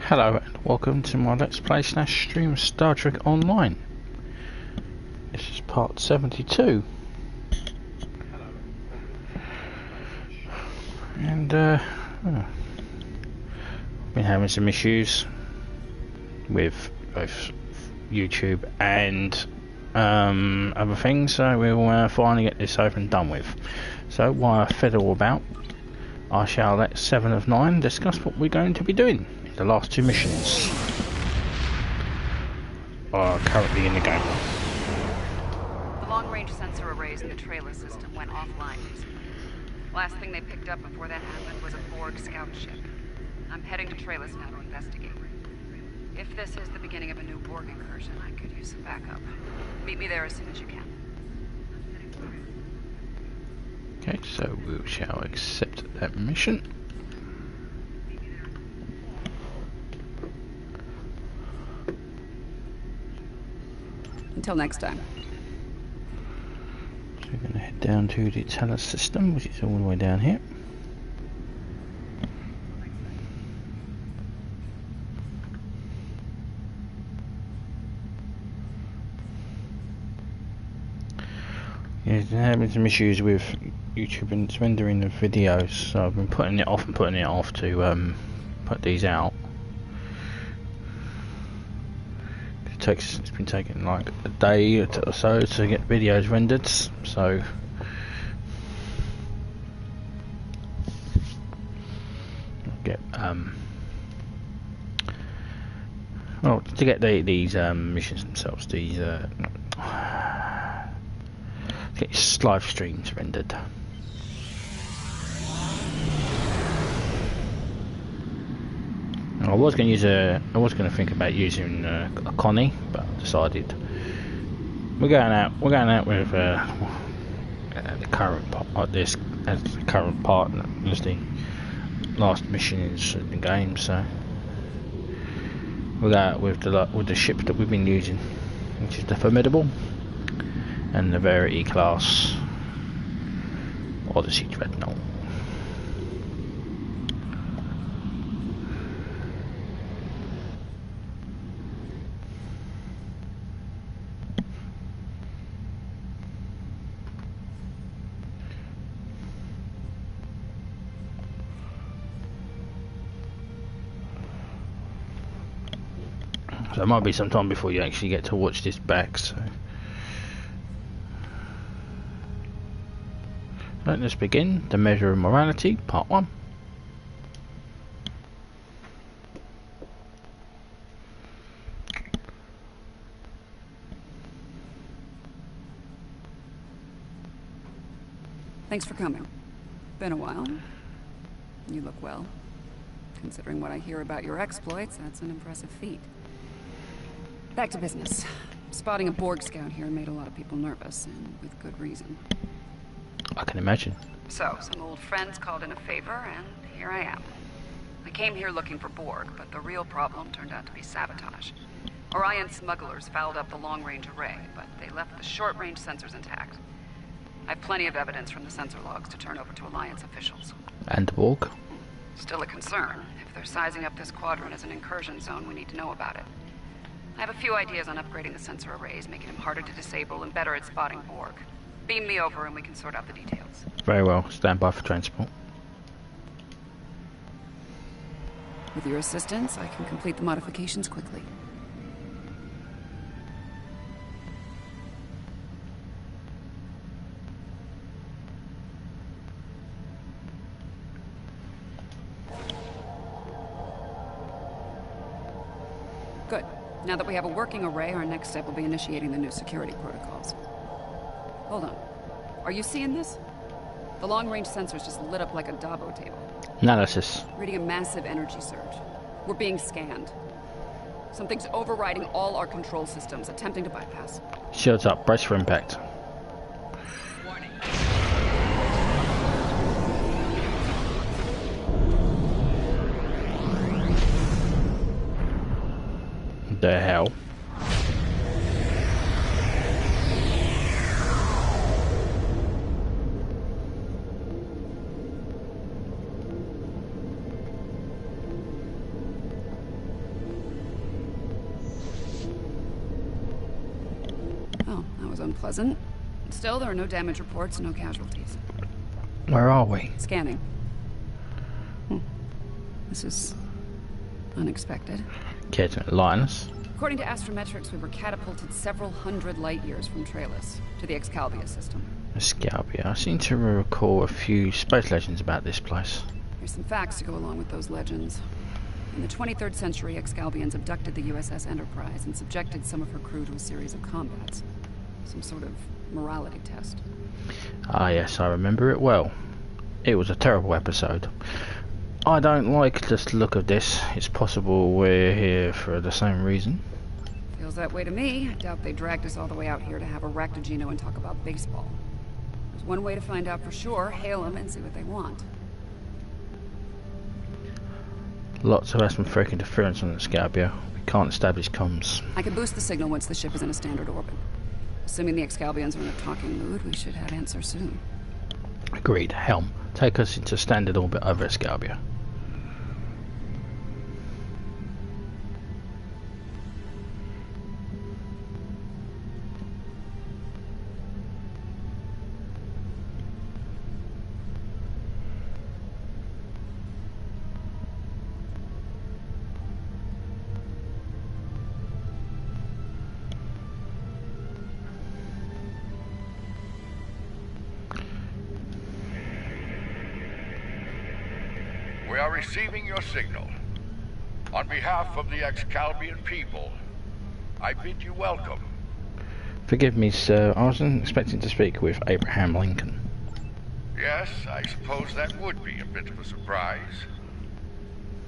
Hello and welcome to my Let's Play / stream of Star Trek Online. This is part 72. And I've been having some issues with both YouTube and other things, so we'll finally get this over and done with. So while I fiddle about, I shall let 7 of 9 discuss what we're going to be doing. The last two missions are currently in the game. The long-range sensor arrays in the trailer system went offline recently. Last thing they picked up before that happened was a Borg scout ship. I'm heading to Trailus now to investigate. If this is the beginning of a new Borg incursion, I could use some backup. Meet me there as soon as you can. Okay, so we shall accept that mission. Until next time. So we're going to head down to the Teller system, which is all the way down here. Yeah, there's having some issues with YouTube and it's rendering the videos, so I've been putting it off and putting it off to put these out. It's been taking like a day or so to get videos rendered, so get well, to get these missions themselves, these get live streams rendered. I was going to think about using a Connie, but I decided we're going out with the current partner as the last mission in the game. So we'll go out with the ship that we've been using, which is the Formidable and the Verity class Odyssey Dreadnought. So it might be some time before you actually get to watch this back, so let's begin. The Measure of Morality, Part 1. Thanks for coming. Been a while. You look well. Considering what I hear about your exploits, that's an impressive feat. Back to business. Spotting a Borg scout here made a lot of people nervous, and with good reason. I can imagine. So, some old friends called in a favor, and here I am. I came here looking for Borg, but the real problem turned out to be sabotage. Orion smugglers fouled up the long-range array, but they left the short-range sensors intact. I have plenty of evidence from the sensor logs to turn over to Alliance officials. And Borg? Still a concern. If they're sizing up this quadrant as an incursion zone, we need to know about it. I have a few ideas on upgrading the sensor arrays, making them harder to disable and better at spotting Borg. Beam me over and we can sort out the details. Very well. Stand by for transport. With your assistance, I can complete the modifications quickly. Good. Now that we have a working array, our next step will be initiating the new security protocols. Hold on. Are you seeing this? The long-range sensors just lit up like a Dabo table. Analysis. Reading a massive energy surge. We're being scanned. Something's overriding all our control systems, attempting to bypass. Shields up. Brace for impact. Warning. The hell? Well, that was unpleasant. Still, there are no damage reports and no casualties. Where are we? Scanning. This is unexpected. Care to enlighten us? According to astrometrics, we were catapulted several hundred light years from Trailus to the Excalibur system. Excalibur. I seem to recall a few space legends about this place. There's some facts to go along with those legends. In the 23rd century, Excalbians abducted the USS Enterprise and subjected some of her crew to a series of combats. Some sort of morality test. Ah yes, I remember it well. It was a terrible episode. I don't like the look of this. It's possible we're here for the same reason. Feels that way to me. I doubt they dragged us all the way out here to have a ractogino and talk about baseball. There's one way to find out for sure. Hail them and see what they want. Lots of atmospheric interference on the Excalibur. We can't establish comms. I can boost the signal once the ship is in a standard orbit. Assuming the Excalbians are in a talking mood, we should have answers soon. Agreed. Helm, take us into standard orbit over Excalibur. We are receiving your signal. On behalf of the Excalbian people, I bid you welcome. Forgive me, sir. I wasn't expecting to speak with Abraham Lincoln. Yes, I suppose that would be a bit of a surprise.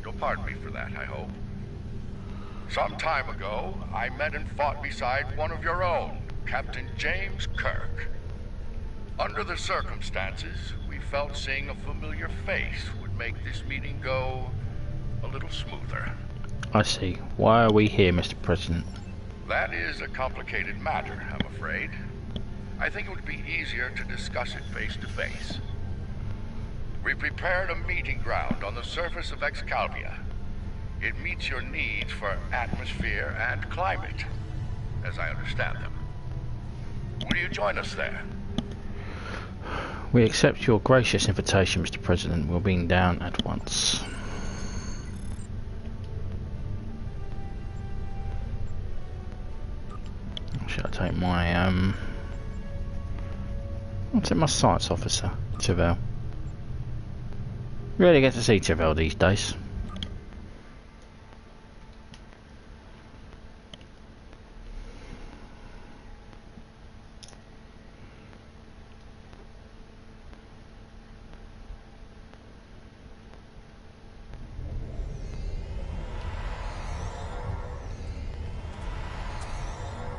You'll pardon me for that, I hope. Some time ago, I met and fought beside one of your own, Captain James Kirk. Under the circumstances, we felt seeing a familiar face would make this meeting go a little smoother. I see. Why are we here, Mr. President? That is a complicated matter, I'm afraid. I think it would be easier to discuss it face to face. We prepared a meeting ground on the surface of Excalibur. It meets your needs for atmosphere and climate, as I understand them. Will you join us there? We accept your gracious invitation, Mr. President. We'll be down at once. Should I take my I'll take my science officer, Tyrell. Rarely get to see Tyrell these days.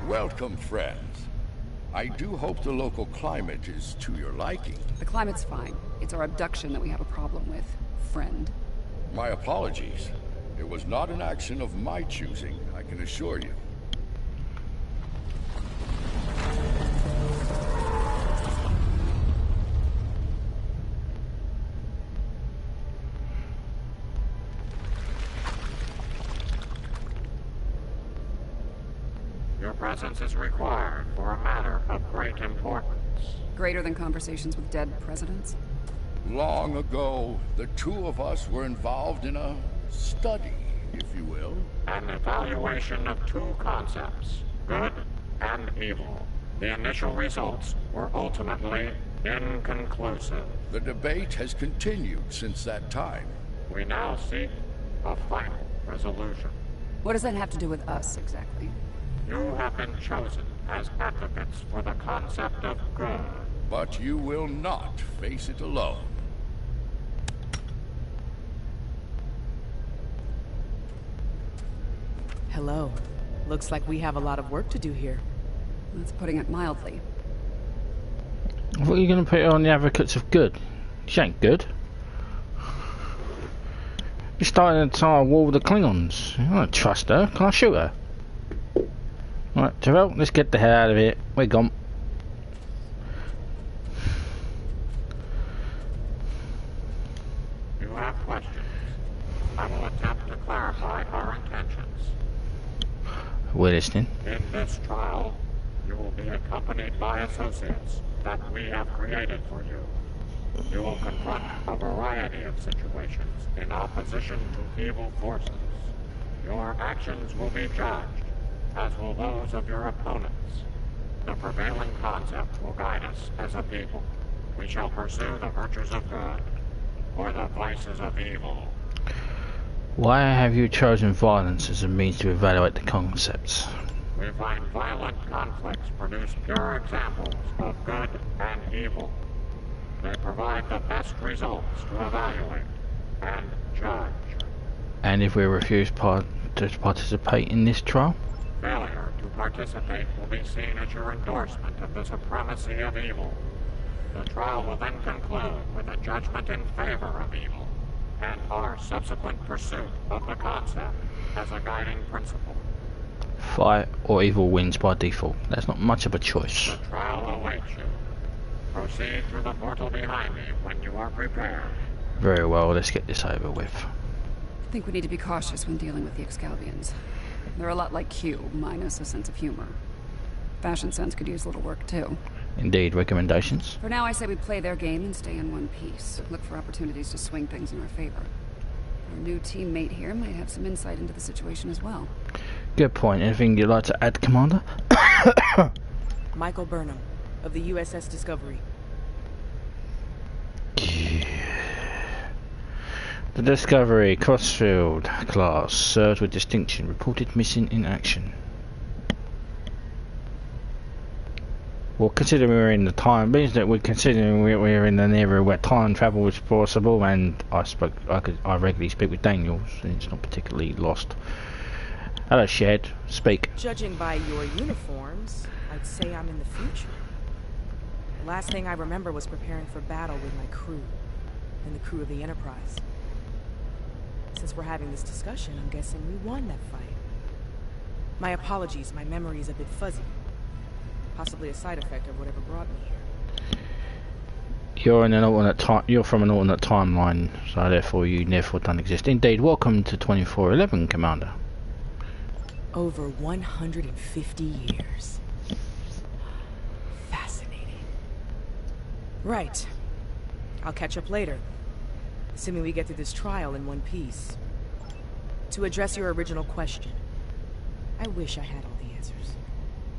Welcome, friends. I do hope the local climate is to your liking. The climate's fine. It's our abduction that we have a problem with, friend. My apologies. It was not an action of my choosing, I can assure you. Your presence is required for a matter of great importance. Greater than conversations with dead presidents? Long ago, the two of us were involved in a study, if you will. An evaluation of two concepts, good and evil. The initial results were ultimately inconclusive. The debate has continued since that time. We now seek a final resolution. What does that have to do with us, exactly? You have been chosen as advocates for the concept of good. But you will not face it alone. Hello. Looks like we have a lot of work to do here. That's putting it mildly. I thought you were going to put her on the advocates of good. She ain't good. You're starting an entire war with the Klingons. I don't trust her. Can I shoot her? Right, Tyrell, let's get the hell out of here. We're gone. You have questions. I will attempt to clarify our intentions. We're listening. In this trial, you will be accompanied by associates that we have created for you. You will confront a variety of situations in opposition to evil forces. Your actions will be judged, as will those of your opponents. The prevailing concept will guide us as a people. We shall pursue the virtues of good, or the vices of evil. Why have you chosen violence as a means to evaluate the concepts? We find violent conflicts produce pure examples of good and evil. They provide the best results to evaluate and judge. And if we refuse to participate in this trial? Failure to participate will be seen as your endorsement of the supremacy of evil. The trial will then conclude with a judgment in favor of evil, and our subsequent pursuit of the concept as a guiding principle. Fight or evil wins by default. That's not much of a choice. The trial awaits you. Proceed through the portal behind me when you are prepared. Very well, let's get this over with. I think we need to be cautious when dealing with the Excalbians. They're a lot like Q, minus a sense of humor. Fashion sense could use a little work, too. Indeed, recommendations? For now, I say we play their game and stay in one piece. Look for opportunities to swing things in our favor. Our new teammate here might have some insight into the situation as well. Good point. Anything you'd like to add, Commander? Michael Burnham, of the USS Discovery. The Discovery, Crossfield class, served with distinction, reported missing in action. Well, considering we're in the time, means that we're considering we're in an era where time travel is possible, and I regularly speak with Daniel, so it's not particularly lost. Hello, Shed. Speak. Judging by your uniforms, I'd say I'm in the future. The last thing I remember was preparing for battle with my crew, and the crew of the Enterprise. Since we're having this discussion, I'm guessing we won that fight. My apologies, my memory is a bit fuzzy. Possibly a side effect of whatever brought me here. You're in an alternate time. You're from an alternate timeline, so therefore you therefore don't exist. Indeed. Welcome to 2411, Commander. Over 150 years. Fascinating. Right. I'll catch up later. Assuming we get through this trial in one piece. To address your original question, I wish I had all the answers,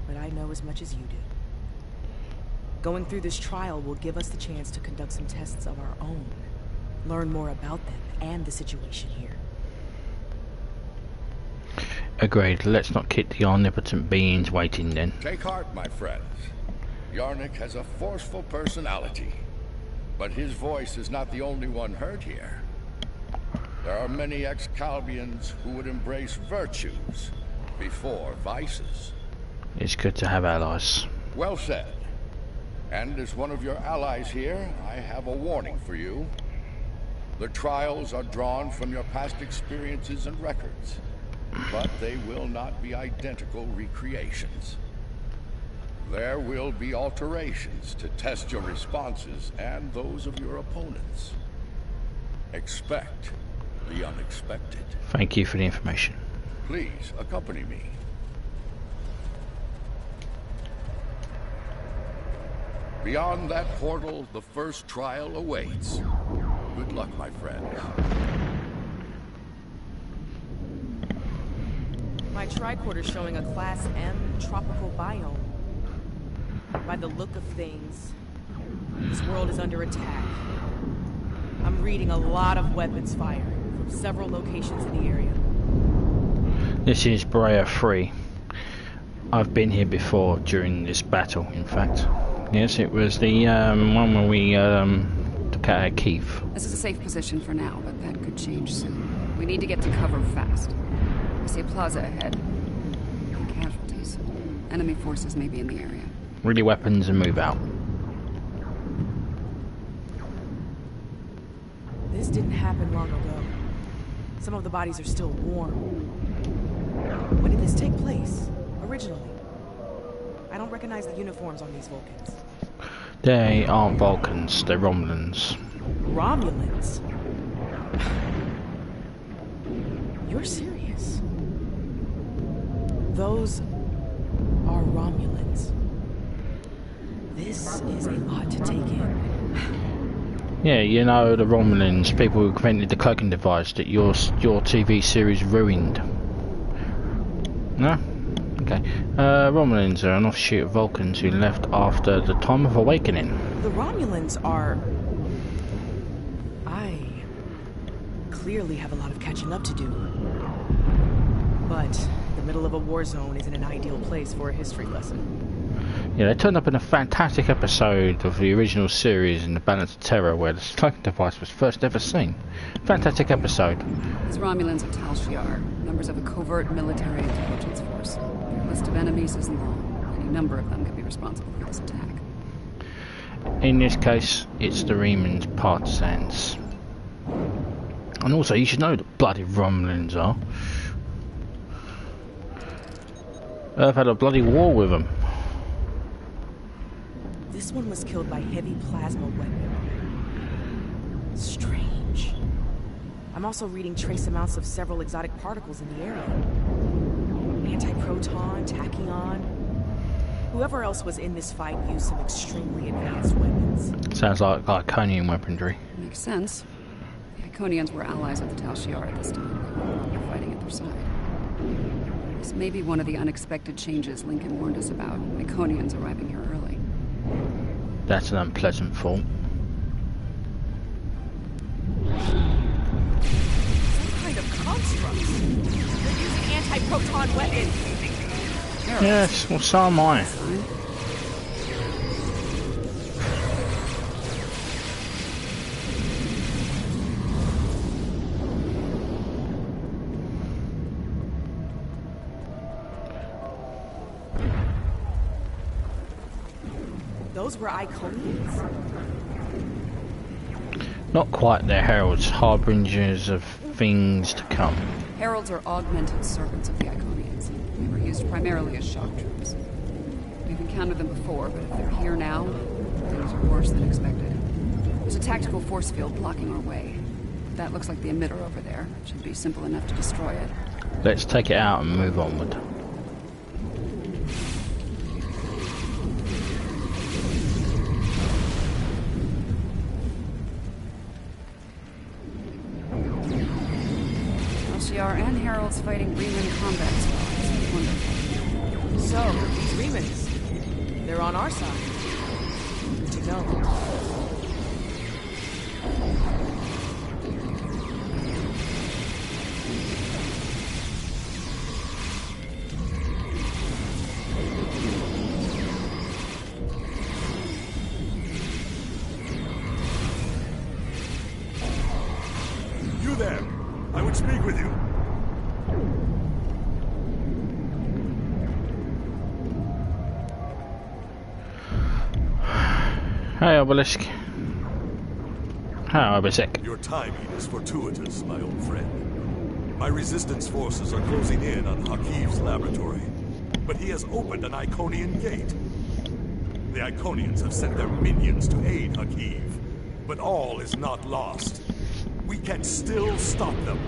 but I know as much as you do. Going through this trial will give us the chance to conduct some tests of our own, learn more about them and the situation here. Agreed. Let's not keep the omnipotent beings waiting then. Take heart, my friends. Yarnik has a forceful personality. But his voice is not the only one heard here. There are many Excalbians who would embrace virtues before vices. It's good to have allies. Well said. And as one of your allies here, I have a warning for you. The trials are drawn from your past experiences and records, but they will not be identical recreations. There will be alterations to test your responses and those of your opponents. Expect the unexpected. Thank you for the information. Please, accompany me. Beyond that portal, the first trial awaits. Good luck, my friends. My tricorder's showing a Class M tropical biome. By the look of things, this world is under attack. I'm reading a lot of weapons fire from several locations in the area. This is Brea 3. I've been here before during this battle, in fact. Yes, it was the one where we took out Keith. This is a safe position for now, but that could change soon. We need to get to cover fast. I see a plaza ahead. No casualties. Enemy forces may be in the area. Ready weapons and move out. This didn't happen long ago. Some of the bodies are still warm. When did this take place, originally? I don't recognize the uniforms on these Vulcans. They aren't Vulcans, they're Romulans. Romulans? You're serious? Those are Romulans. This is a lot to take in. Yeah, you know, the Romulans, people who invented the cloaking device that your TV series ruined. No? Okay. Romulans are an offshoot of Vulcans who left after the time of awakening. The Romulans are... I clearly have a lot of catching up to do. But the middle of a war zone isn't an ideal place for a history lesson. Yeah, they turned up in a fantastic episode of the original series in The Balance of Terror where the cloaking device was first ever seen. Fantastic episode. These Romulans are Tal Shiar, members of a covert military intelligence force. Their list of enemies is long. Any number of them could be responsible for this attack. In this case, it's the Reman's partisans. And also, you should know the bloody Romulans are. Earth had a bloody war with them. This one was killed by heavy plasma weapon. Strange. I'm also reading trace amounts of several exotic particles in the area. Anti-proton, tachyon. Whoever else was in this fight used some extremely advanced weapons. Sounds like Iconian weaponry. Makes sense. The Iconians were allies of the Tal Shiar at this time. They're fighting at their side. This may be one of the unexpected changes Lincoln warned us about. Iconians arriving here early. That's an unpleasant thought. Some kind of constructs. They're using anti-proton weapons. Yes, well, so am I. Those were Iconians? Not quite, they're heralds, harbingers of things to come. Heralds are augmented servants of the Iconians. They were used primarily as shock troops. We've encountered them before, but if they're here now, things are worse than expected. There's a tactical force field blocking our way. That looks like the emitter over there. Should be simple enough to destroy it. Let's take it out and move onward. And heralds fighting Reman combat squads. Wonderful. So, these Remans, they're on our side. Good to know. You there! I would speak with you. Hey, Obelisk. Hi, Obelisk. Your timing is fortuitous, my old friend. My resistance forces are closing in on Hakiv's laboratory, but he has opened an Iconian gate. The Iconians have sent their minions to aid Hakiv, but all is not lost. We can still stop them.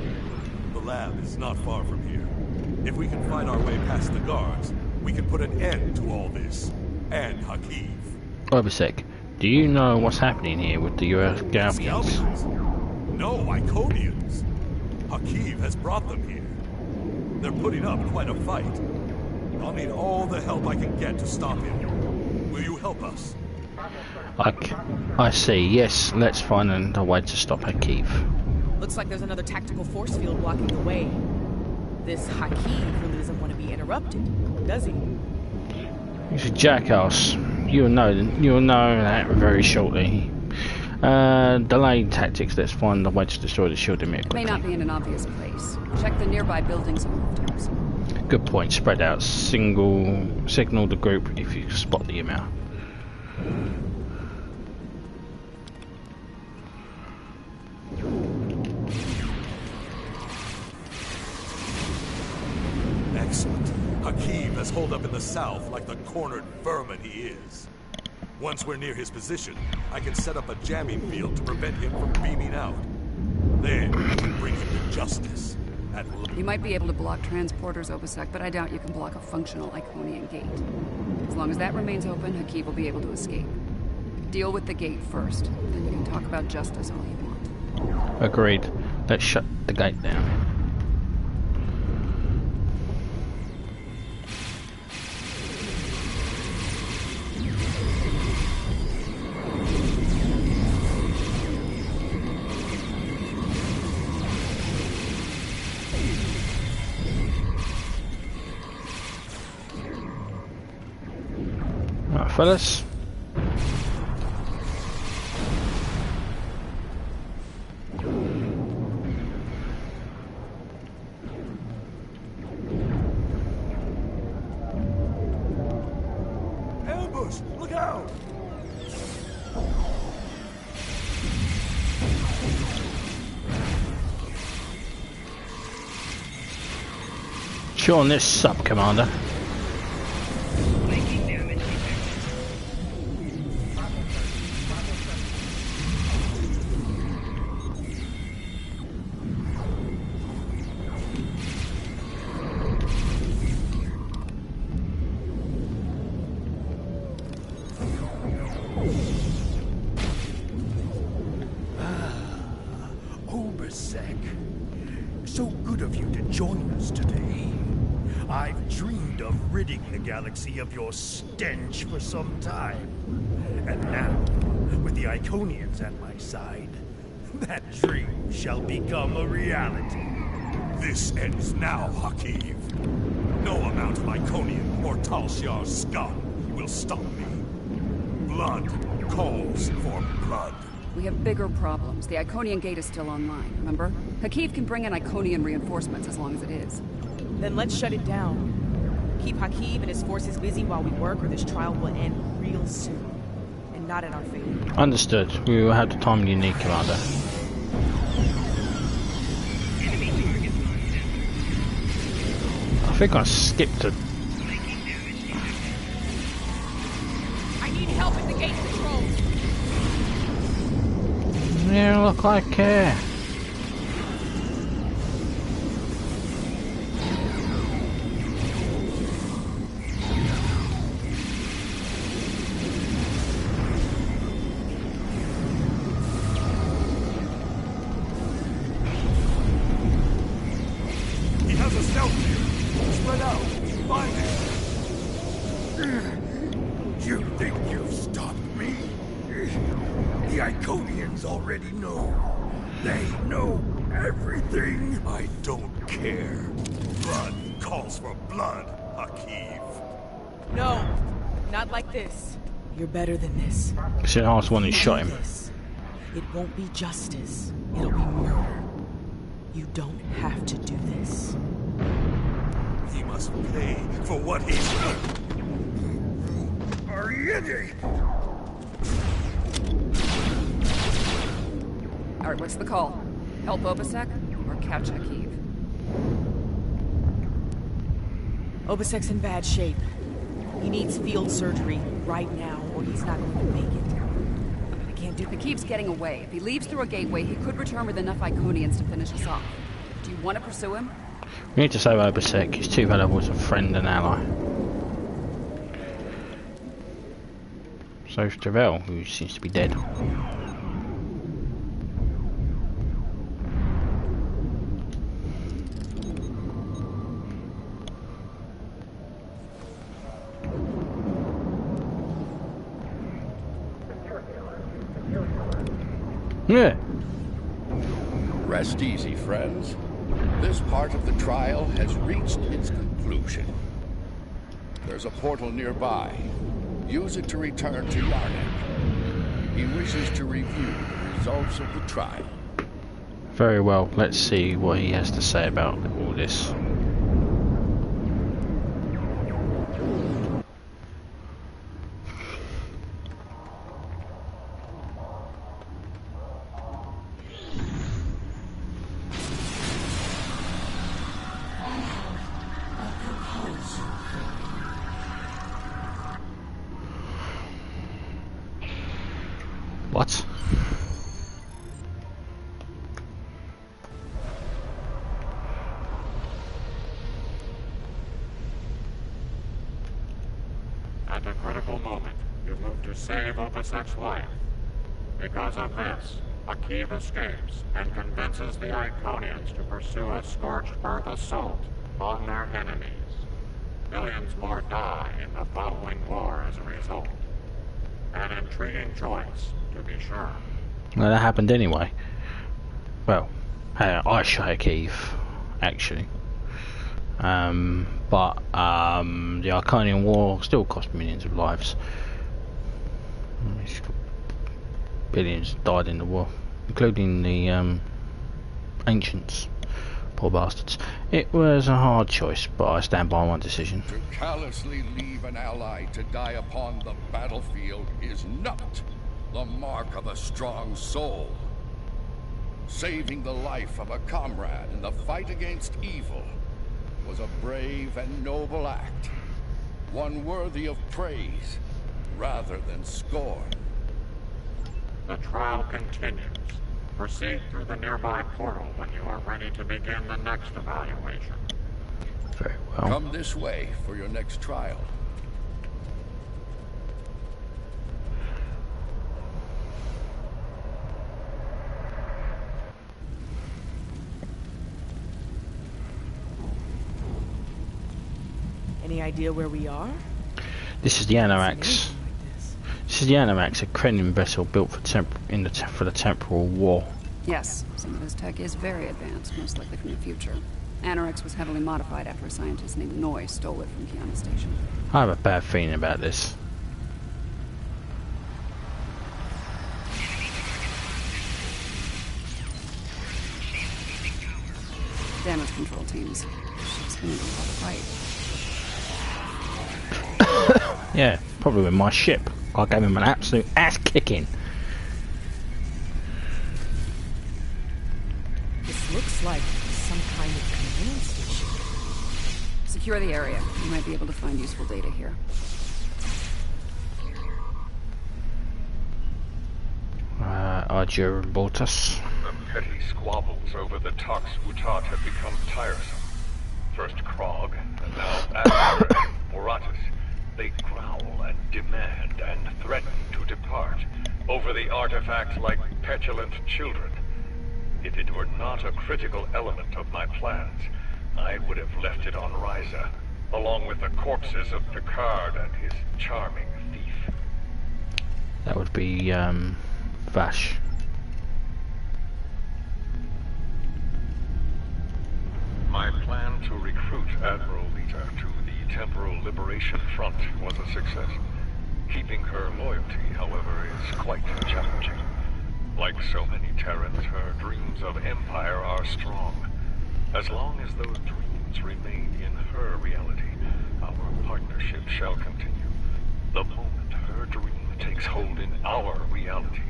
The lab is not far from here. If we can find our way past the guards, we can put an end to all this, and Hakiv. Obelisk, do you know what's happening here with the US Galbians? No, Iconians. Hakiv has brought them here. They're putting up quite a fight. I'll need all the help I can get to stop him. Will you help us? I see. Yes, let's find a way to stop Hakiv. Looks like there's another tactical force field blocking the way. This Hakiv really doesn't want to be interrupted, does he? He's a jackass. You'll know that very shortly. Delayed tactics. Let's find a way to destroy the shield emitter. It may not be in an obvious place. Check the nearby buildings and rooftops. Good point. Spread out. Signal the group if you spot the emitter. Excellent. Hakiv has holed up in the south like the cornered vermin he is. Once we're near his position, I can set up a jamming field to prevent him from beaming out. Then we can bring him to justice. You might be able to block transporters, Obelisk, but I doubt you can block a functional Iconian gate. As long as that remains open, Hakeem will be able to escape. Deal with the gate first, then you can talk about justice all you want. Agreed. Let's shut the gate down. Right, fellas. Ambush! Look out! Chew on this sub, Commander. So good of you to join us today. I've dreamed of ridding the galaxy of your stench for some time. And now, with the Iconians at my side, that dream shall become a reality. This ends now, Hakeem. No amount of Iconian or Tal Shiar's scum will stop me. Blood calls for blood. We have bigger problems. The Iconian gate is still online, remember? Hakeem can bring in Iconian reinforcements as long as it is. Then let's shut it down. Keep Hakeem and his forces busy while we work, or this trial will end real soon. And not in our favor. Understood. We will have the time you need, Commander. I think I skipped it. I need help at the gate controls. Yeah, look, I care. He has a stealth here. Spread out. Find him. You think you've stopped me? The Iconians already know. They know everything. I don't care. Blood calls for blood, Hakeem. No, not like this. You're better than this. It's the last one who shot him. It won't be justice. It'll be murder. You don't have to do this. He must pay for what he's done. Ariete! Alright, what's the call? Help Obasek or catch Hakeem? Obasek's in bad shape. He needs field surgery right now, or he's not going to make it. I can't do it. Hakeem's getting away. If he leaves through a gateway, he could return with enough Iconians to finish us off. Do you want to pursue him? We need to save Obasek. He's too valuable as a friend and ally. So is Travell, who seems to be dead. Yeah. Rest easy, friends. This part of the trial has reached its conclusion. There's a portal nearby. Use it to return to Yarnek. He wishes to review the results of the trial. Very well. Let's see what he has to say about all this. What? At a critical moment, you move to save Opus X's life. Because of this, Hakeem escapes and convinces the Iconians to pursue a scorched earth assault on their enemies. Millions more die in the following war as a result. An intriguing choice, to be sure. Well, that happened anyway. Well, I shot Hakeem, actually. But the Iconian War still cost millions of lives. Billions died in the war, including the ancients. Poor bastards. It was a hard choice, but I stand by my decision. To callously leave an ally to die upon the battlefield is not the mark of a strong soul. Saving the life of a comrade in the fight against evil was a brave and noble act, one worthy of praise rather than scorn. The trial continues. Proceed through the nearby portal when you are ready to begin the next evaluation. Very well. Come this way for your next trial. Any idea where we are? This is the Anorax. This is the Anorax, a Krenin vessel built for the temporal war. Yes, some of his tech is very advanced, most likely from the future. Anorax was heavily modified after a scientist named Noy stole it from Kiana Station. I have a bad feeling about this. Damage control teams. Ship's gonna be a fight. Yeah, probably with my ship. I gave him an absolute ass kicking. This looks like some kind of command station. Secure the area. You might be able to find useful data here. Arger Boltus. The petty squabbles over the Tox Utat have become tiresome. First Krog, and now after Boratus. They growl and demand and threaten to depart over the artifacts like petulant children. If it were not a critical element of my plans, I would have left it on Ryza, along with the corpses of Picard and his charming thief. That would be, Vash. My plan to recruit Admiral Lita to the Temporal Liberation Front was a success. Keeping her loyalty, however, is quite challenging. Like so many Terrans, her dreams of empire are strong. As long as those dreams remain in her reality, our partnership shall continue. The moment her dream takes hold in our reality,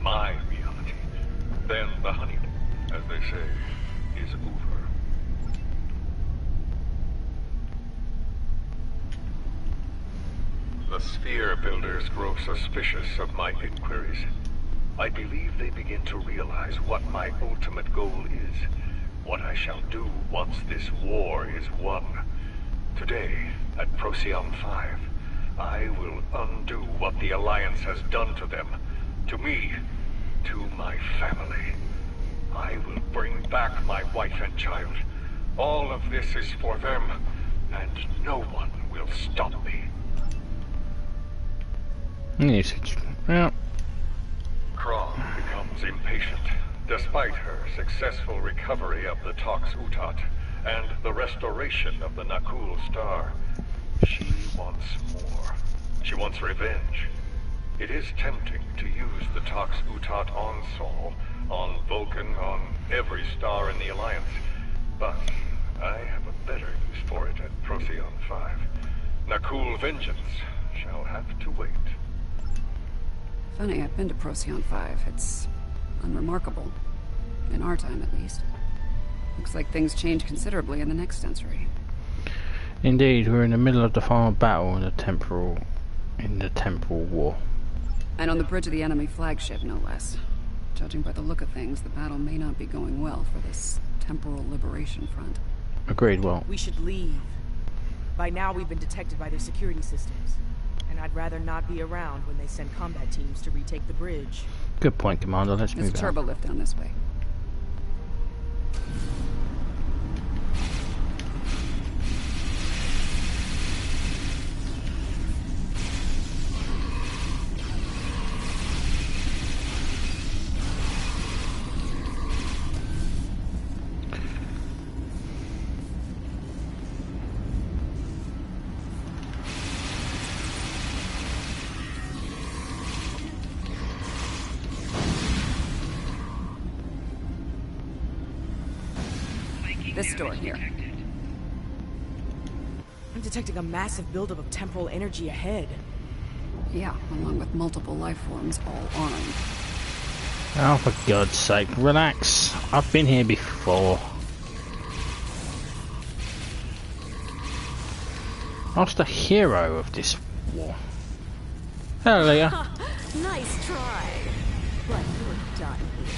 my reality, then the honeymoon, as they say, is over. The Sphere Builders grow suspicious of my inquiries. I believe they begin to realize what my ultimate goal is, what I shall do once this war is won. Today, at Procyon 5, I will undo what the Alliance has done to them, to me, to my family. I will bring back my wife and child. All of this is for them, and no one will stop me. Yeah. Krog becomes impatient, despite her successful recovery of the Tox Utat and the restoration of the Nakul Star. She wants more. She wants revenge. It is tempting to use the Tox Utat on Sol, on Vulcan, on every star in the Alliance, but I have a better use for it at Procyon 5. Nakul vengeance shall have to wait. Funny, I've been to Procyon 5. It's unremarkable. In our time, at least. Looks like things change considerably in the next century. Indeed, we're in the middle of the final battle in the temporal war. And on the bridge of the enemy flagship, no less. Judging by the look of things, the battle may not be going well for this temporal liberation front. Agreed, well. We should leave. By now, we've been detected by their security systems. And I'd rather not be around when they send combat teams to retake the bridge. Good point, Commander. Let's There's move a on. turbo lift down this way. This door here. I'm detecting a massive buildup of temporal energy ahead. Yeah, along with multiple life forms, all armed. Oh, for God's sake, relax. I've been here before. I was the hero of this war. Hello, Leah. Nice try, but you're done here.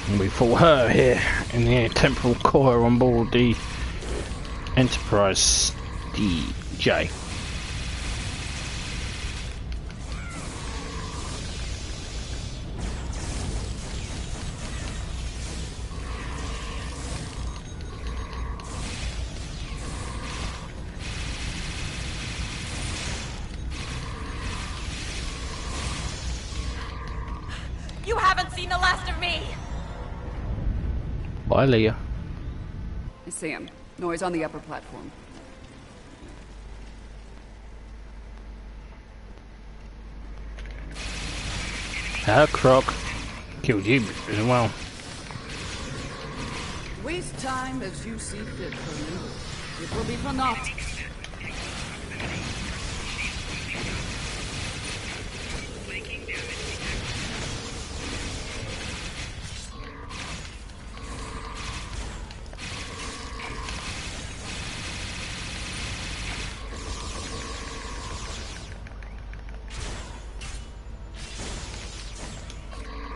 And we fought her here in the temporal core on board the Enterprise DJ. You haven't seen the last of me! Bye, Leah. I see him. Noise on the upper platform. Croc killed you as well. Waste time as you see fit, Burnham. It will be for naught.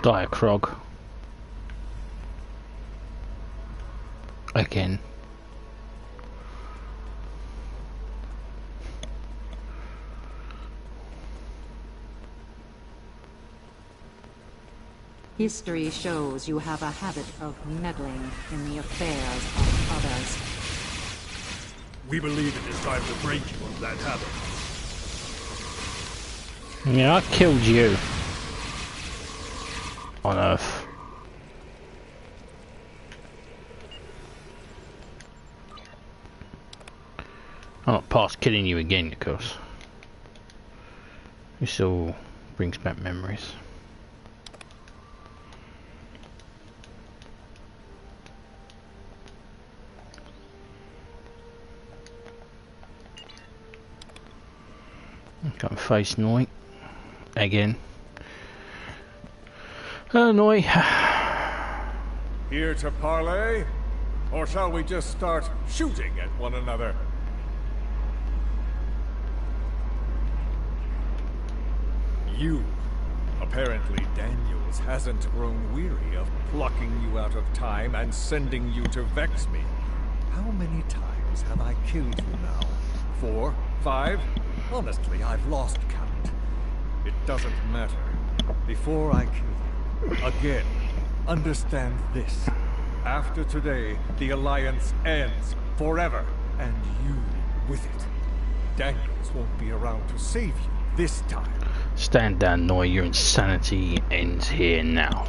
Diacrog. Again. History shows you have a habit of meddling in the affairs of others. We believe it is time to break you of that habit. Yeah, I killed you. On Earth. I'm not past killing you again, of course. This all brings back memories. Can't face Noi again. Noi. Here to parley? Or shall we just start shooting at one another? You. Apparently Daniels hasn't grown weary of plucking you out of time and sending you to vex me. How many times have I killed you now? 4? 5? Honestly, I've lost count. It doesn't matter. Before I kill you, again, understand this. After today, the Alliance ends forever, and you with it. Daniels won't be around to save you this time. Stand down, Noi. Your insanity ends here now.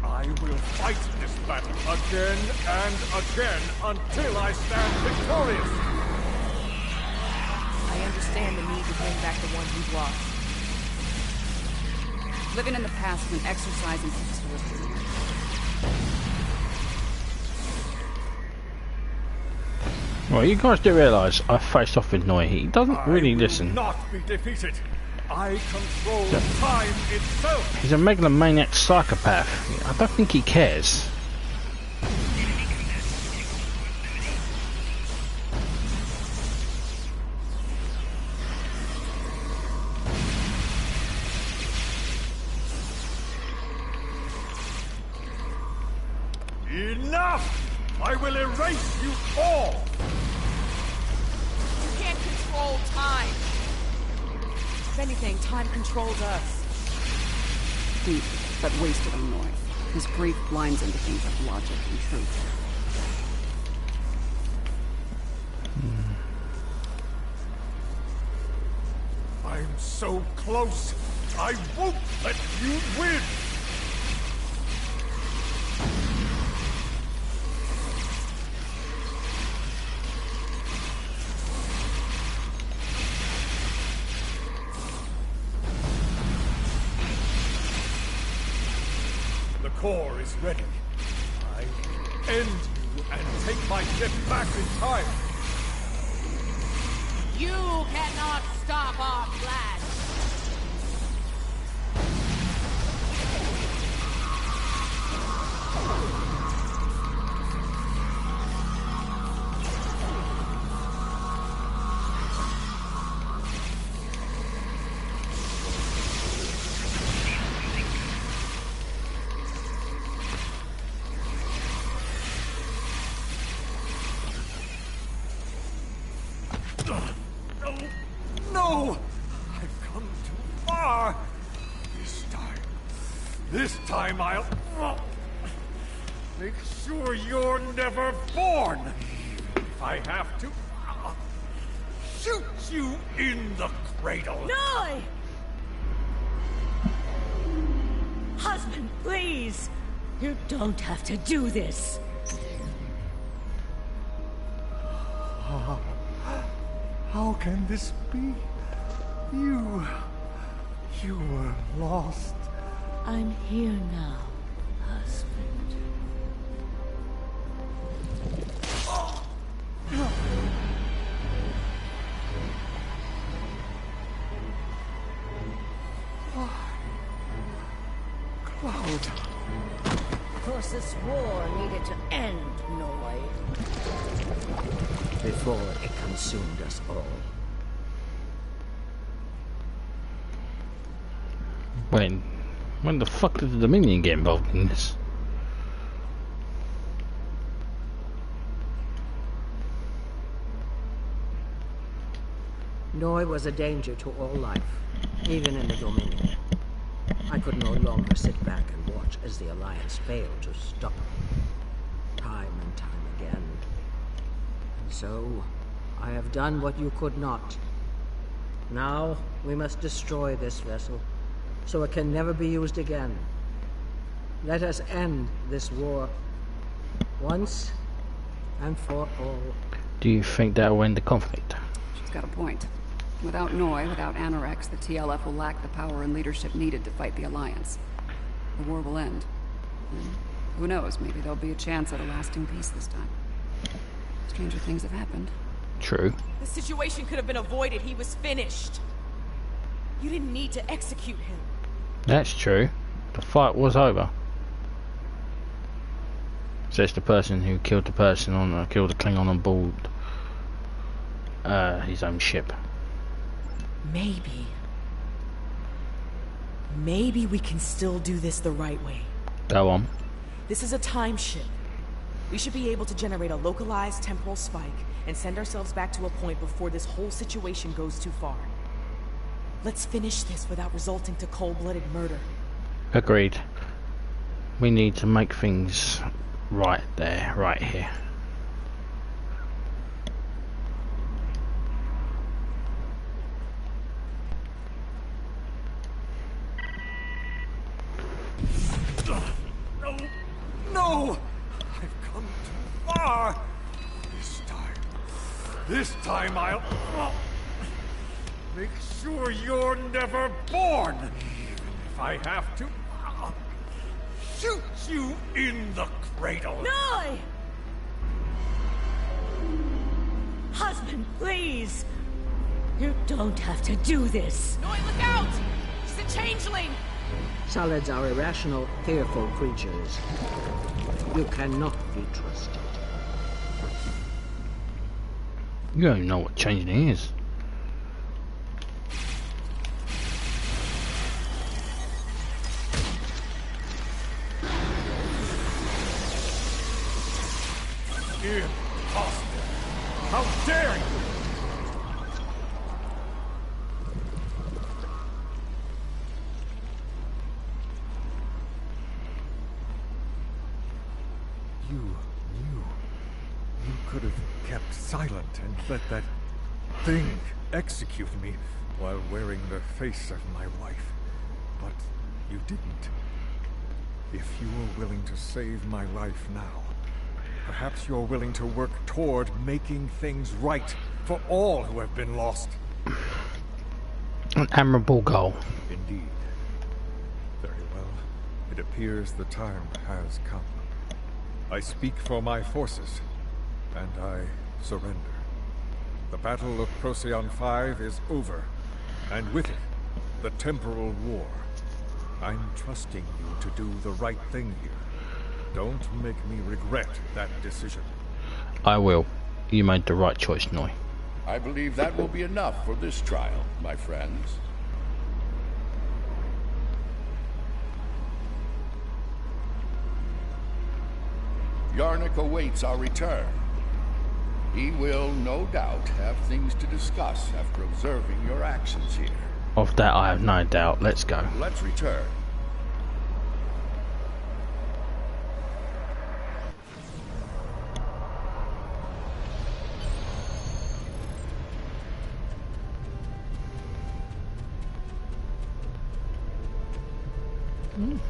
I will fight this battle again and again until I stand victorious. I understand the need to bring back the ones we've lost. Living in the past is an exercise in futility. Well, you guys do realise I faced off with Noi. He doesn't really listen. Not be defeated. I control time itself. He's a megalomaniac psychopath. I don't think he cares. Enough! I will erase you all! You can't control If anything, time controls us. Deep, but wasted on Noy. His grief blinds him to things like logic and truth. I'm so close. I won't let you win. The core is ready. I end you and take my ship back in time. You cannot stop our plan. No! I've come too far. This time I'll make sure you're never born. If I have to shoot you in the cradle. No! Husband, please! You don't have to do this. How can this be? You were lost. I'm here now, husband. Cloud. Of course, this war needed to end, Noy. Before it consumed us all. When the fuck did the Dominion get involved in this? Noy was a danger to all life, even in the Dominion. I could no longer sit back and watch as the Alliance failed to stop him, time and time again. And so, I have done what you could not. Now, we must destroy this vessel, so it can never be used again. Let us end this war, once and for all. Do you think that will end the conflict? She's got a point. Without Noy, without Anorex, the TLF will lack the power and leadership needed to fight the Alliance. The war will end. And who knows, maybe there'll be a chance at a lasting peace this time. Stranger things have happened. True. The situation could have been avoided. He was finished. You didn't need to execute him. That's true. The fight was over. Says the person who killed the person on killed the Klingon on board his own ship. Maybe we can still do this the right way. Go on. This is a time ship. We should be able to generate a localized temporal spike and send ourselves back to a point before this whole situation goes too far. Let's finish this without resulting to cold-blooded murder. Agreed. We need to make things right there, right here. No! I've come too far. This time I'll make sure you're never born. If I have to shoot you in the cradle. Noy! Husband, please! You don't have to do this. Noy, look out! She's a changeling! Solids are irrational, fearful creatures. You cannot be trusted. You don't even know what changing is. Impossible! How dare you! could have kept silent and let that thing execute me while wearing the face of my wife. But you didn't. If you were willing to save my life now, perhaps you're willing to work toward making things right for all who have been lost. An admirable goal. Indeed. Very well. It appears the time has come. I speak for my forces, and I surrender. The Battle of Procyon 5 is over, and with it, the temporal war. I'm trusting you to do the right thing here. Don't make me regret that decision. I will. You made the right choice, Noi. I believe that will be enough for this trial, my friends. Yarnik awaits our return. He will, no doubt, have things to discuss after observing your actions here. Of that I have no doubt. Let's go. Let's return.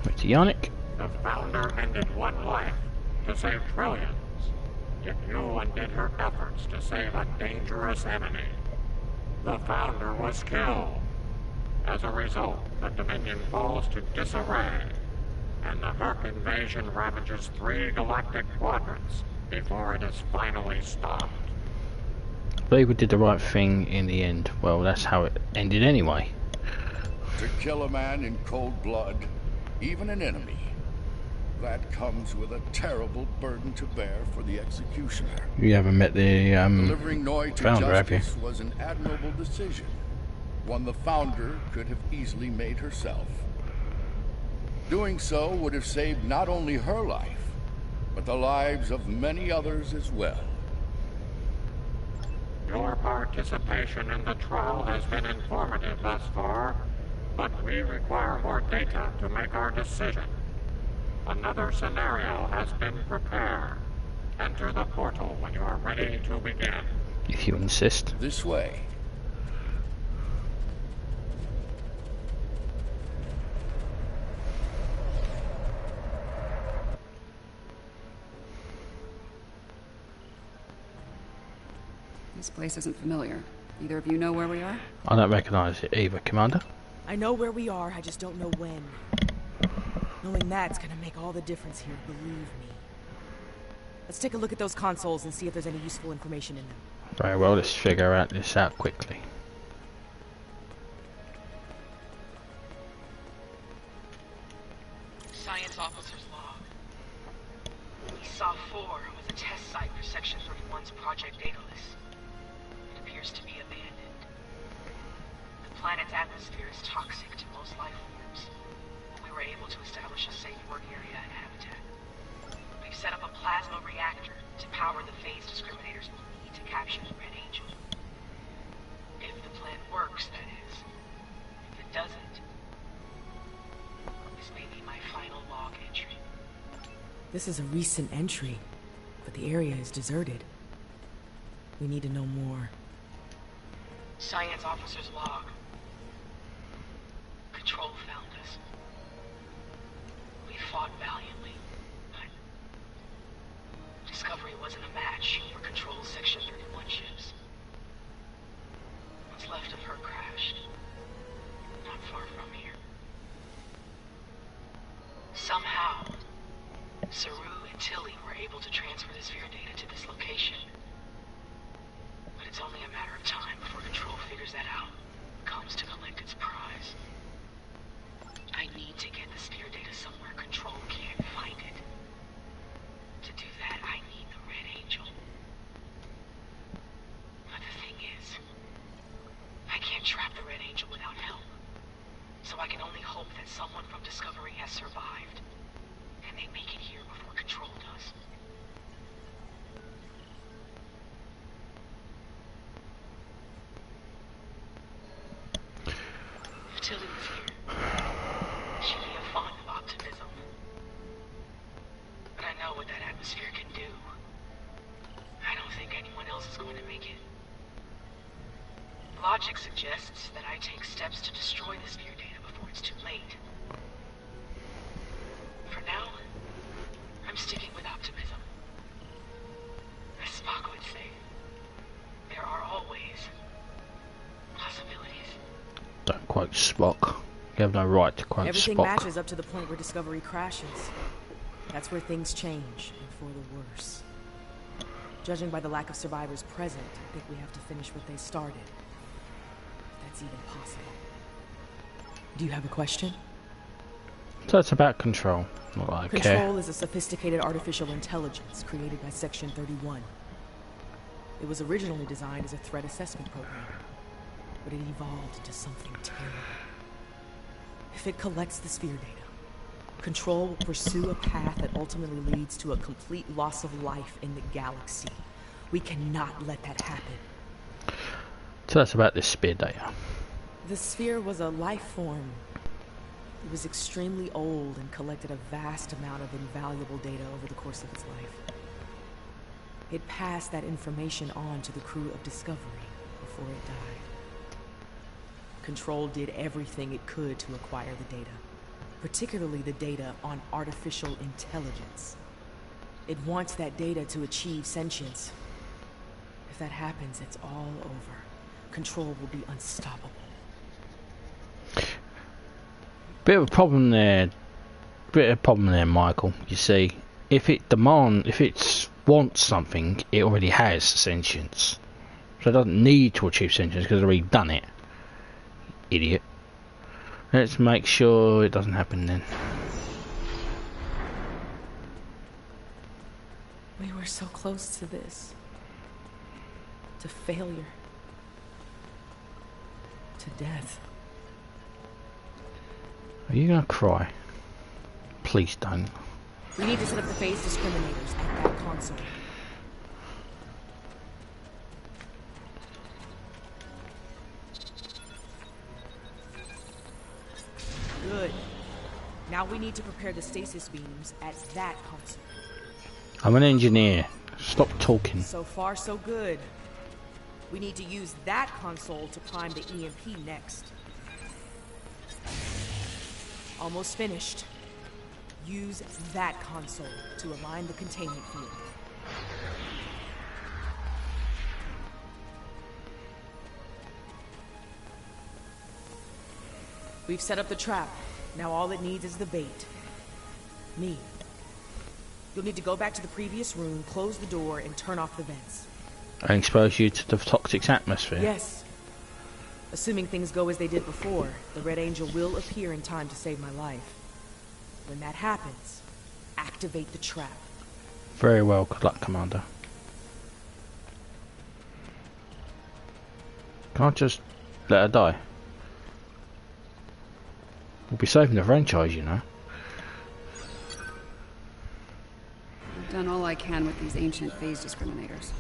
Back to Yarnik. The Founder ended one life to save trillions. Yet you undid her efforts to save a dangerous enemy. The Founder was killed. As a result, the Dominion falls to disarray, and the Herc invasion ravages 3 galactic quadrants before it is finally stopped. I believe we did the right thing in the end. Well, that's how it ended anyway. To kill a man in cold blood, even an enemy, that comes with a terrible burden to bear for the executioner. You haven't met the Delivering Noi to Founder, have you? justice was an admirable decision, one the Founder could have easily made herself. Doing so would have saved not only her life, but the lives of many others as well. Your participation in the trial has been informative thus far, but we require more data to make our decision. Another scenario has been prepared. Enter the portal when you are ready to begin. If you insist. This way. This place isn't familiar. Either of you know where we are? I don't recognise it either, Commander. I know where we are, I just don't know when. Knowing that's gonna make all the difference here, believe me. Let's take a look at those consoles and see if there's any useful information in them. Very well, let's figure this out quickly. Science officer's log. ESA 4 was a test site for Section 31's Project Daedalus. It appears to be abandoned. The planet's atmosphere is toxic to most life forms. We were able to establish a safe work area and habitat. We've set up a plasma reactor to power the phase discriminators we'll need to capture the Red Angel. If the plan works, that is. If it doesn't, this may be my final log entry. This is a recent entry, but the area is deserted. We need to know more. Science officer's log. Control found us. We fought valiantly, but Discovery wasn't a match for Control's Section 31 ships. What's left of her crashed, not far from here. Somehow, Saru and Tilly were able to transfer the sphere data to this location. But it's only a matter of time before Control figures that out, comes to collect its prize. I need to get the sphere data somewhere Control can't find it. To do that, I need the Red Angel. But the thing is, I can't trap the Red Angel without help. So I can only hope that someone from Discovery has survived, and they make it here before Control does. If Tilly was here, she'd be fond of optimism. But I know what that atmosphere can do. I don't logic suggests that I take steps to destroy the sphere data before it's too late. For now, I'm sticking with optimism. As Spock would say, there are always possibilities. Don't quote Spock. You have no right to quote Everything Spock. matches up to the point where Discovery crashes. That's where things change, and for the worse. Judging by the lack of survivors present, I think we have to finish what they started. If that's even possible. Do you have a question? So it's about control. Not that I care. Control is a sophisticated artificial intelligence created by Section 31. It was originally designed as a threat assessment program, but it evolved into something terrible. If it collects the sphere data, Control will pursue a path that ultimately leads to a complete loss of life in the galaxy. We cannot let that happen. Tell us about this sphere data. The sphere was a life form. It was extremely old and collected a vast amount of invaluable data over the course of its life. It passed that information on to the crew of Discovery before it died. Control did everything it could to acquire the data, particularly the data on artificial intelligence. It wants that data to achieve sentience. If that happens, it's all over. Control will be unstoppable. Bit of a problem there, Michael. You see, if it wants something, it already has sentience. So it doesn't need to achieve sentience because it's already done it. Idiot. Let's make sure it doesn't happen then. We were so close to this. To failure. To death. Are you gonna cry? Please don't. We need to set up the phase discriminators at that console. Good. Now we need to prepare the stasis beams at that console. I'm an engineer. Stop talking. So far, so good. We need to use that console to prime the EMP next. Almost finished. Use that console to align the containment field. We've set up the trap. Now all it needs is the bait. Me. You'll need to go back to the previous room, close the door, and turn off the vents. And expose you to the toxic atmosphere. Yes. Assuming things go as they did before, the Red Angel will appear in time to save my life. When that happens, activate the trap. Very well. Good luck, Commander. Can't just let her die. We'll be saving the franchise, you know. I've done all I can with these ancient phase discriminators.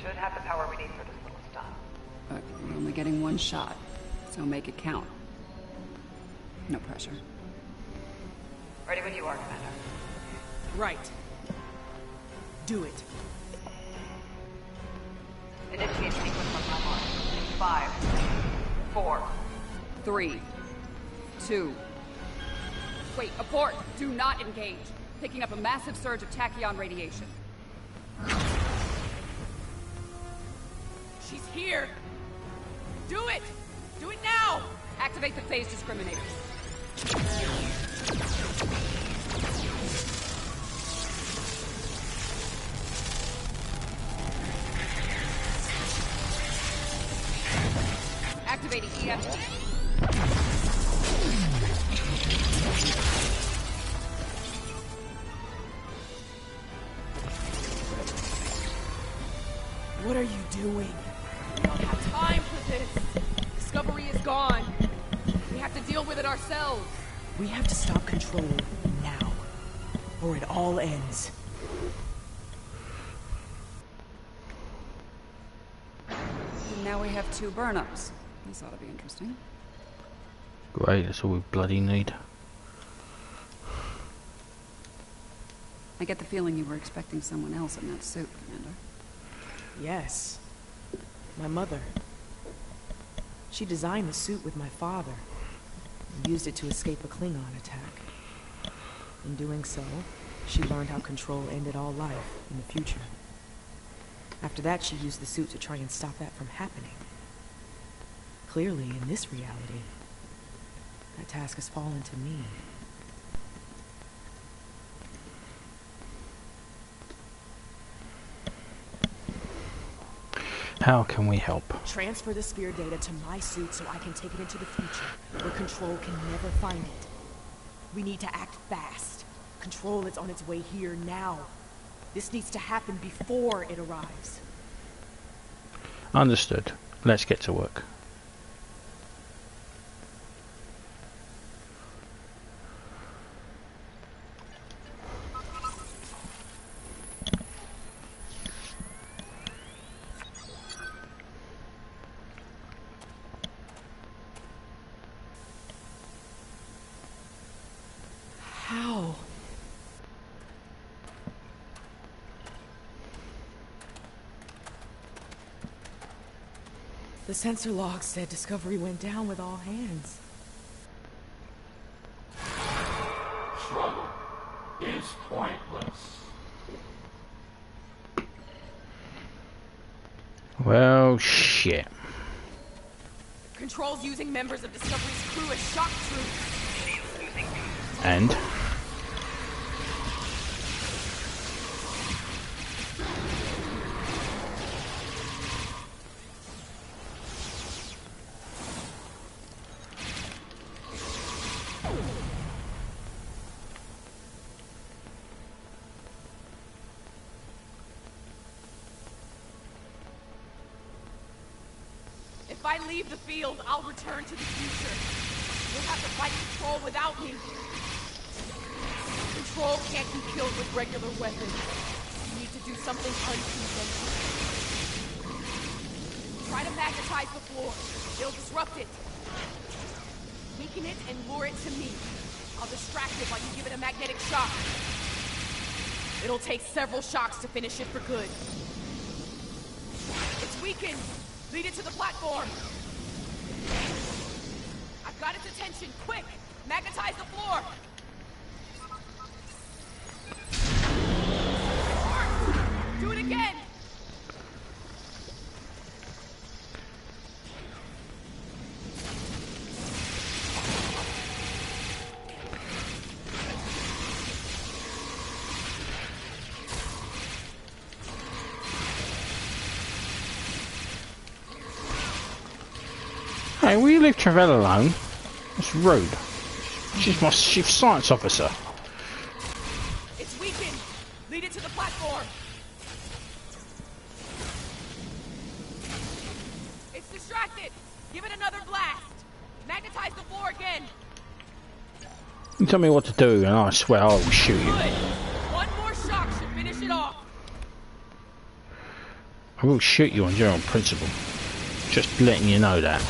Should have the power we need for this little stunt. But we're only getting one shot, so make it count. No pressure. Ready when you are, Commander. Right. Do it. Initiate sequence from my mark. 5, 4, 3, 2. Wait, abort! Do not engage. Picking up a massive surge of tachyon radiation. She's here! Do it! Do it now! Activate the phase discriminators. Activating EMP. What are you doing? We don't have time for this. Discovery is gone. We have to deal with it ourselves. We have to stop Control now, or it all ends. And now we have 2 Burnhams. This ought to be interesting. Great, that's all we bloody need. I get the feeling you were expecting someone else in that suit, Commander. Yes. My mother. She designed the suit with my father and used it to escape a Klingon attack. In doing so, she learned how Control ended all life in the future. After that, she used the suit to try and stop that from happening. Clearly, in this reality, that task has fallen to me. How can we help? Transfer the sphere data to my suit so I can take it into the future, where Control can never find it. We need to act fast. Control is on its way here now. This needs to happen before it arrives. Understood. Let's get to work. How? The sensor log said Discovery went down with all hands. Struggle is pointless. Well, shit. Control's using members of Discovery's crew as shock troops. And? If I leave the field, I'll return to the future. You'll have to fight Control without me. Control can't be killed with regular weapons. You need to do something unconventional. Try to magnetize the floor. It'll disrupt it. Weaken it and lure it to me. I'll distract it while you give it a magnetic shock. It'll take several shocks to finish it for good. It's weakened. Lead it to the platform. I've got its attention. Quick! Magnetize the floor! Do it again! Hey, will you leave Travell alone? That's rude. She's my chief science officer. It's weakened. Lead it to the platform. It's distracted. Give it another blast. Magnetize the floor again. You tell me what to do, and I swear I will shoot you. Good. One more shock should finish it off. I will shoot you on general principle. Just letting you know that.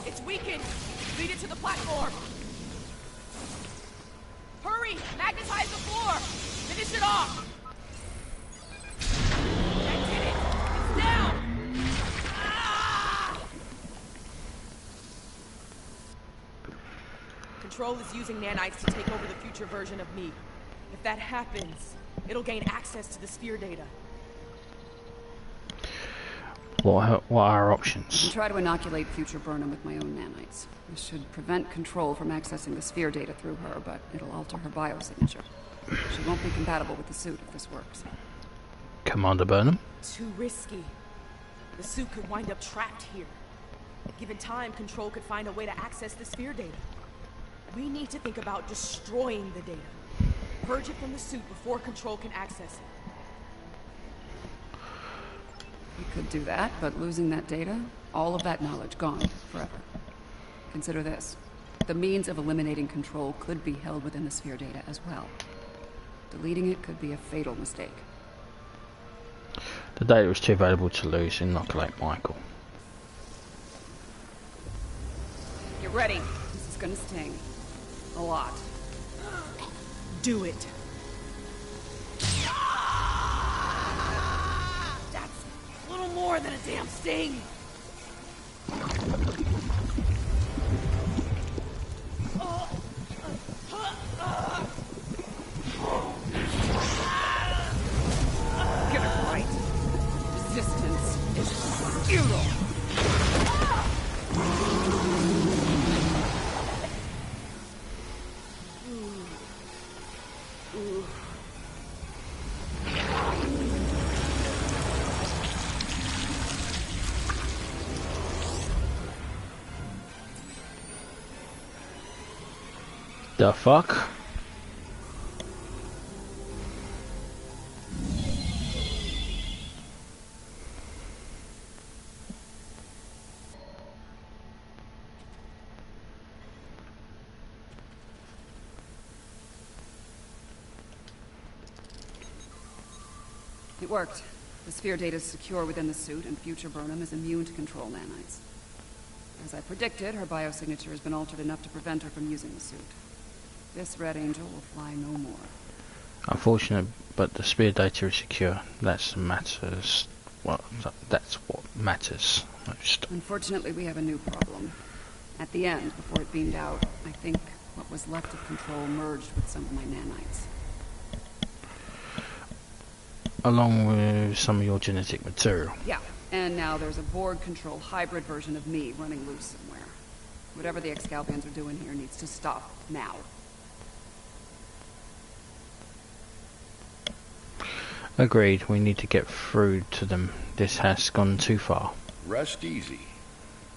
It's weakened. Lead it to the platform. Hurry! Magnetize the floor. Finish it off. That did it. It's down. Ah! Control is using nanites to take over the future version of me. If that happens, it'll gain access to the sphere data. What are our I options? can try to inoculate future Burnham with my own nanites. This should prevent Control from accessing the sphere data through her, but it'll alter her biosignature. She won't be compatible with the suit if this works. Commander Burnham? Too risky. The suit could wind up trapped here. Given time, Control could find a way to access the sphere data. We need to think about destroying the data. Purge it from the suit before Control can access it. We could do that, but losing that data, all of that knowledge gone forever. Consider this. The means of eliminating Control could be held within the sphere data as well. Deleting it could be a fatal mistake. The data was too valuable to lose. Inoculate Michael. Get ready. This is gonna sting. A lot. Do it. That's a little more than a damn sting. Get it right. Resistance is futile. The fuck? It worked. The sphere data is secure within the suit, and future Burnham is immune to control nanites. As I predicted, her biosignature has been altered enough to prevent her from using the suit. This Red Angel will fly no more. Unfortunate, but the sphere data is secure. That's matters. Well, that's what matters most. Unfortunately, we have a new problem. At the end, before it beamed out, I think what was left of control merged with some of my nanites. Along with some of your genetic material. Yeah, and now there's a Borg-controlled hybrid version of me running loose somewhere. Whatever the Excalbians are doing here needs to stop now. Agreed, we need to get through to them. This has gone too far. Rest easy.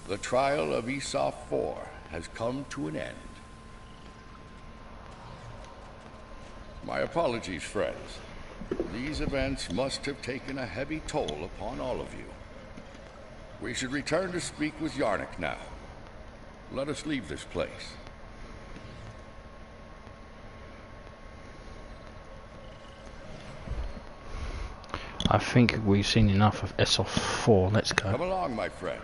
The trial of Esau 4 has come to an end. My apologies, friends. These events must have taken a heavy toll upon all of you. We should return to speak with Yarnik now. Let us leave this place. I think we've seen enough of SO4. Let's go. Come along, my friends.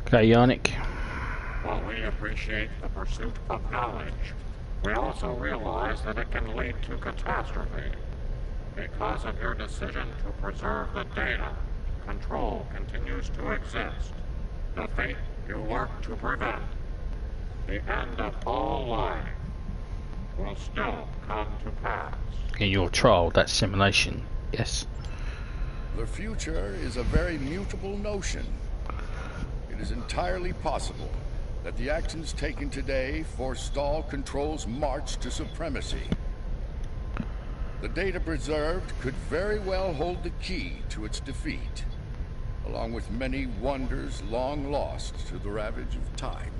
Okay, Yarnik. While we appreciate the pursuit of knowledge, we also realize that it can lead to catastrophe. Because of your decision to preserve the data, control continues to exist. The fate you work to prevent, the end of all life, will still come to pass. In your trial, that simulation, yes. The future is a very mutable notion. It is entirely possible that the actions taken today forestall Control's march to supremacy. The data preserved could very well hold the key to its defeat, along with many wonders long lost to the ravage of time.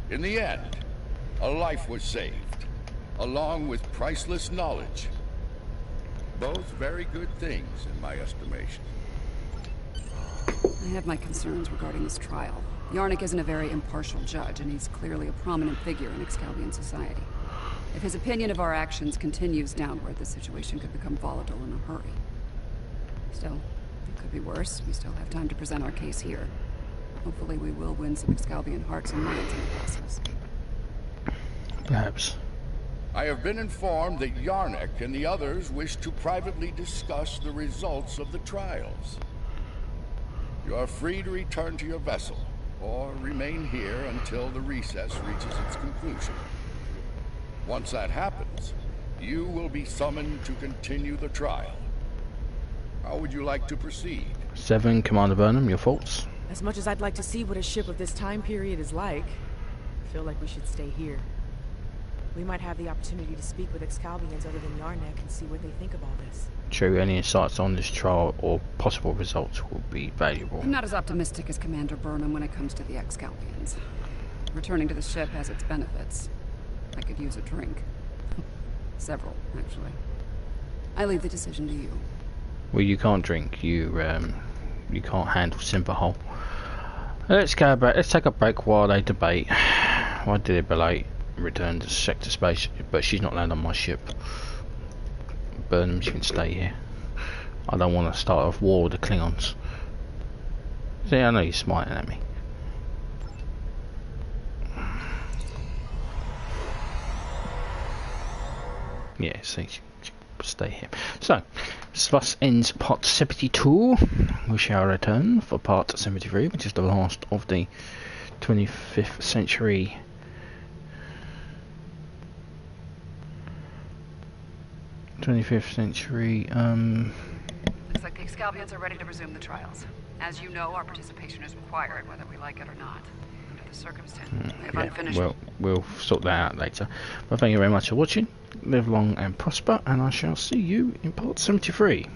In the end, a life was saved, along with priceless knowledge. Both very good things, in my estimation. I have my concerns regarding this trial. Yarnik isn't a very impartial judge, and he's clearly a prominent figure in Excalbian society. If his opinion of our actions continues downward, the situation could become volatile in a hurry. Still, it could be worse. We still have time to present our case here. Hopefully we will win some Excalbian hearts and minds in the process. Perhaps. I have been informed that Yarnik and the others wish to privately discuss the results of the trials. You are free to return to your vessel, or remain here until the recess reaches its conclusion. Once that happens, you will be summoned to continue the trial. How would you like to proceed? 7, Commander Burnham, your thoughts? As much as I'd like to see what a ship of this time period is like, I feel like we should stay here. We might have the opportunity to speak with Excalbians other than Yarnik and see what they think of all this. True, any insights on this trial or possible results will be valuable. I'm not as optimistic as Commander Burnham when it comes to the Excalbians. Returning to the ship has its benefits. I could use a drink. Several, actually. I leave the decision to you. Well, you can't drink. You can't handle Simperhole. Let's go back. Let's take a break while they debate. Why deliberate? return to sector space, but she's not landing on my ship. Burnham, you can stay here. I don't want to start a war with the Klingons. See, I know you're smiling at me. Yeah, see, stay here. So, thus ends part 72. We shall return for part 73, which is the last of the 25th century. Looks like the Excalbians are ready to resume the trials. As you know, our participation is required, whether we like it or not. Under the circumstances, we have unfinished... Well, we'll sort that out later. But thank you very much for watching. Live long and prosper, and I shall see you in part 73.